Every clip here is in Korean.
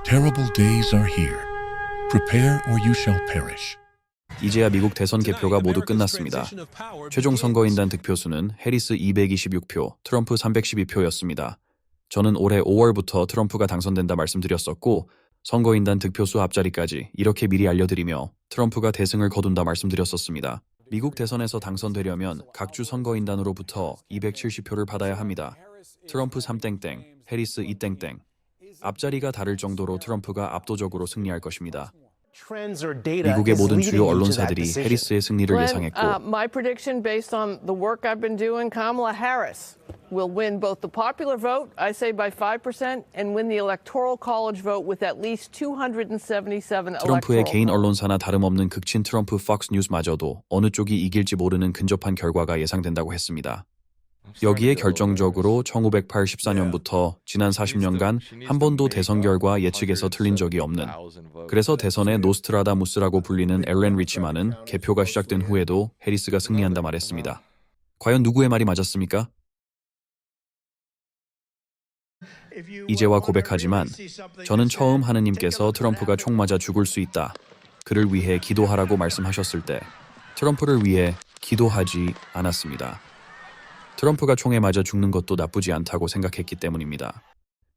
Terrible days are here. Prepare or you shall perish. 이제야 미국 대선 개표가 모두 끝났습니다. 최종 선거인단 득표수는 해리스 226표, 트럼프 312표였습니다. 저는 올해 5월부터 트럼프가 당선된다 말씀드렸었고 선거인단 득표수 앞자리까지 이렇게 미리 알려드리며 트럼프가 대승을 거둔다 말씀드렸었습니다. 미국 대선에서 당선되려면 각주 선거인단으로부터 270표를 받아야 합니다. 트럼프 3땡땡, 해리스 2땡땡. 앞자리가 다를 정도로 트럼프가 압도적으로 승리할 것입니다. 미국의 모든 주요 언론사들이 해리스의 승리를 예상했고 My prediction based on the work I've been doing, Kamala Harris will win both the popular vote, I say by 5%, and win the electoral college vote with at least 277 트럼프의 electoral 개인 votes. 언론사나 다름없는 극친 트럼프 팍스 뉴스마저도 어느 쪽이 이길지 모르는 근접한 결과가 예상된다고 했습니다. 여기에 결정적으로 1984년부터 지난 40년간 한 번도 대선 결과 예측에서 틀린 적이 없는, 그래서 대선의 노스트라다무스라고 불리는 엘렌 리치만은 개표가 시작된 후에도 해리스가 승리한다 말했습니다. 과연 누구의 말이 맞았습니까? 이제와 고백하지만 저는 처음 하느님께서 트럼프가 총 맞아 죽을 수 있다, 그를 위해 기도하라고 말씀하셨을 때 트럼프를 위해 기도하지 않았습니다. 트럼프가 총에 맞아 죽는 것도 나쁘지 않다고 생각했기 때문입니다.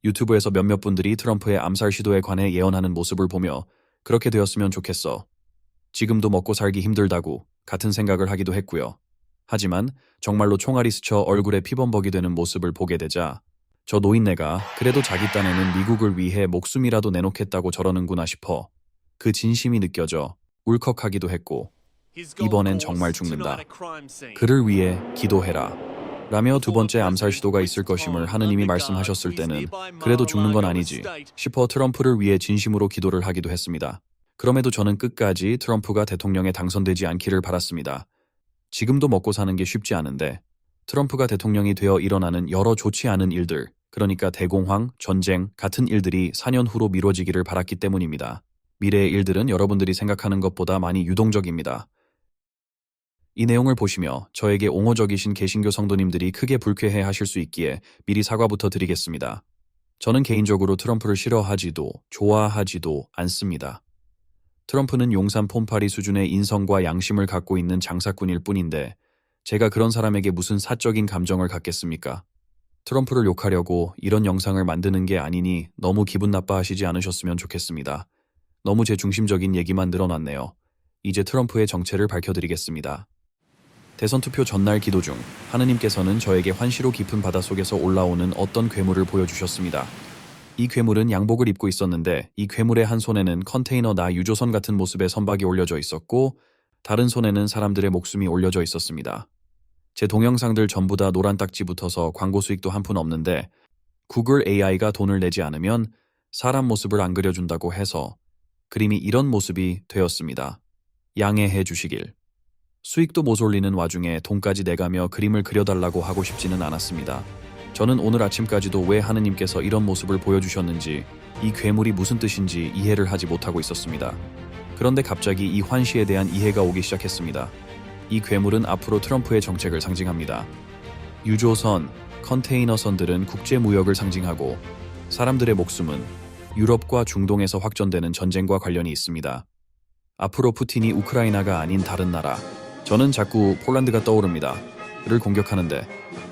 유튜브에서 몇몇 분들이 트럼프의 암살 시도에 관해 예언하는 모습을 보며 그렇게 되었으면 좋겠어, 지금도 먹고 살기 힘들다고 같은 생각을 하기도 했고요. 하지만 정말로 총알이 스쳐 얼굴에 피범벅이 되는 모습을 보게 되자 저 노인네가 그래도 자기 딴에는 미국을 위해 목숨이라도 내놓겠다고 저러는구나 싶어 그 진심이 느껴져 울컥하기도 했고 이번엔 정말 죽는다, 그를 위해 기도해라 라며 두 번째 암살 시도가 있을 것임을 하느님이 말씀하셨을 때는 그래도 죽는 건 아니지 싶어 트럼프를 위해 진심으로 기도를 하기도 했습니다. 그럼에도 저는 끝까지 트럼프가 대통령에 당선되지 않기를 바랐습니다. 지금도 먹고 사는 게 쉽지 않은데 트럼프가 대통령이 되어 일어나는 여러 좋지 않은 일들, 그러니까 대공황, 전쟁 같은 일들이 4년 후로 미뤄지기를 바랐기 때문입니다. 미래의 일들은 여러분들이 생각하는 것보다 많이 유동적입니다. 이 내용을 보시며 저에게 옹호적이신 개신교 성도님들이 크게 불쾌해 하실 수 있기에 미리 사과부터 드리겠습니다. 저는 개인적으로 트럼프를 싫어하지도 좋아하지도 않습니다. 트럼프는 용산 폼파리 수준의 인성과 양심을 갖고 있는 장사꾼일 뿐인데 제가 그런 사람에게 무슨 사적인 감정을 갖겠습니까? 트럼프를 욕하려고 이런 영상을 만드는 게 아니니 너무 기분 나빠하시지 않으셨으면 좋겠습니다. 너무 제 중심적인 얘기만 늘어났네요. 이제 트럼프의 정체를 밝혀드리겠습니다. 대선 투표 전날 기도 중 하느님께서는 저에게 환시로 깊은 바닷속에서 올라오는 어떤 괴물을 보여주셨습니다. 이 괴물은 양복을 입고 있었는데 이 괴물의 한 손에는 컨테이너 나 유조선 같은 모습의 선박이 올려져 있었고 다른 손에는 사람들의 목숨이 올려져 있었습니다. 제 동영상들 전부 다 노란 딱지 붙어서 광고 수익도 한 푼 없는데 구글 AI가 돈을 내지 않으면 사람 모습을 안 그려준다고 해서 그림이 이런 모습이 되었습니다. 양해해 주시길. 수익도 못 올리는 와중에 돈까지 내가며 그림을 그려달라고 하고 싶지는 않았습니다. 저는 오늘 아침까지도 왜 하느님께서 이런 모습을 보여주셨는지, 이 괴물이 무슨 뜻인지 이해를 하지 못하고 있었습니다. 그런데 갑자기 이 환시에 대한 이해가 오기 시작했습니다. 이 괴물은 앞으로 트럼프의 정책을 상징합니다. 유조선, 컨테이너선들은 국제무역을 상징하고 사람들의 목숨은 유럽과 중동에서 확전되는 전쟁과 관련이 있습니다. 앞으로 푸틴이 우크라이나가 아닌 다른 나라, 저는 자꾸 폴란드가 떠오릅니다. 를 공격하는데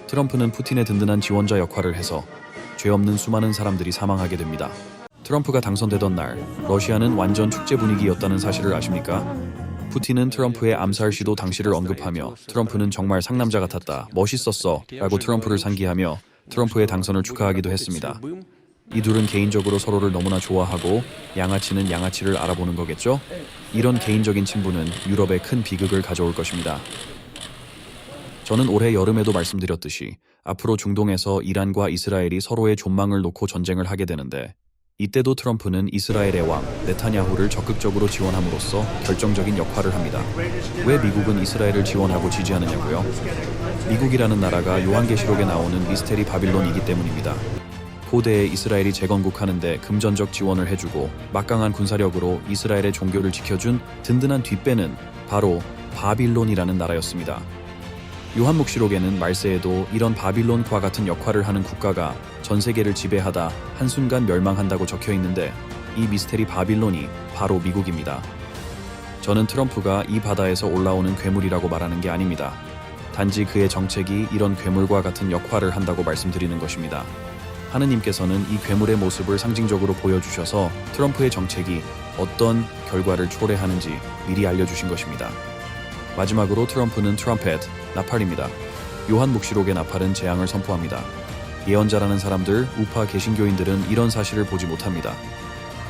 트럼프는 푸틴의 든든한 지원자 역할을 해서 죄 없는 수많은 사람들이 사망하게 됩니다. 트럼프가 당선되던 날 러시아는 완전 축제 분위기였다는 사실을 아십니까? 푸틴은 트럼프의 암살 시도 당시를 언급하며 트럼프는 정말 상남자 같았다, 멋있었어 라고 트럼프를 상기하며 트럼프의 당선을 축하하기도 했습니다. 이 둘은 개인적으로 서로를 너무나 좋아하고 양아치는 양아치를 알아보는 거겠죠? 이런 개인적인 친분은 유럽에 큰 비극을 가져올 것입니다. 저는 올해 여름에도 말씀드렸듯이 앞으로 중동에서 이란과 이스라엘이 서로의 존망을 놓고 전쟁을 하게 되는데 이때도 트럼프는 이스라엘의 왕 네타냐후를 적극적으로 지원함으로써 결정적인 역할을 합니다. 왜 미국은 이스라엘을 지원하고 지지하느냐고요? 미국이라는 나라가 요한계시록에 나오는 미스테리 바빌론이기 때문입니다. 고대의 이스라엘이 재건국하는데 금전적 지원을 해주고 막강한 군사력으로 이스라엘의 종교를 지켜준 든든한 뒷배는 바로 바빌론이라는 나라였습니다. 요한묵시록에는 말세에도 이런 바빌론과 같은 역할을 하는 국가가 전 세계를 지배하다 한순간 멸망한다고 적혀 있는데 이 미스테리 바빌론이 바로 미국입니다. 저는 트럼프가 이 바다에서 올라오는 괴물이라고 말하는 게 아닙니다. 단지 그의 정책이 이런 괴물과 같은 역할을 한다고 말씀드리는 것입니다. 하느님께서는 이 괴물의 모습을 상징적으로 보여주셔서 트럼프의 정책이 어떤 결과를 초래하는지 미리 알려주신 것입니다. 마지막으로 트럼프는 트럼펫, 나팔입니다. 요한 묵시록의 나팔은 재앙을 선포합니다. 예언자라는 사람들, 우파 개신교인들은 이런 사실을 보지 못합니다.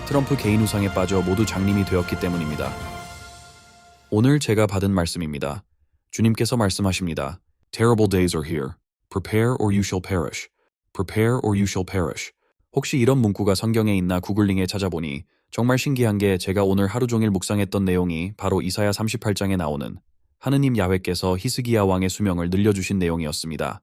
트럼프 개인 우상에 빠져 모두 장님이 되었기 때문입니다. 오늘 제가 받은 말씀입니다. 주님께서 말씀하십니다. Terrible days are here. Prepare or you shall perish. Prepare or you shall perish. 혹시 이런 문구가 성경에 있나 구글링에 찾아보니 정말 신기한 게 제가 오늘 하루 종일 묵상했던 내용이 바로 이사야 38장에 나오는 하느님 야훼께서 히스기야 왕의 수명을 늘려주신 내용이었습니다.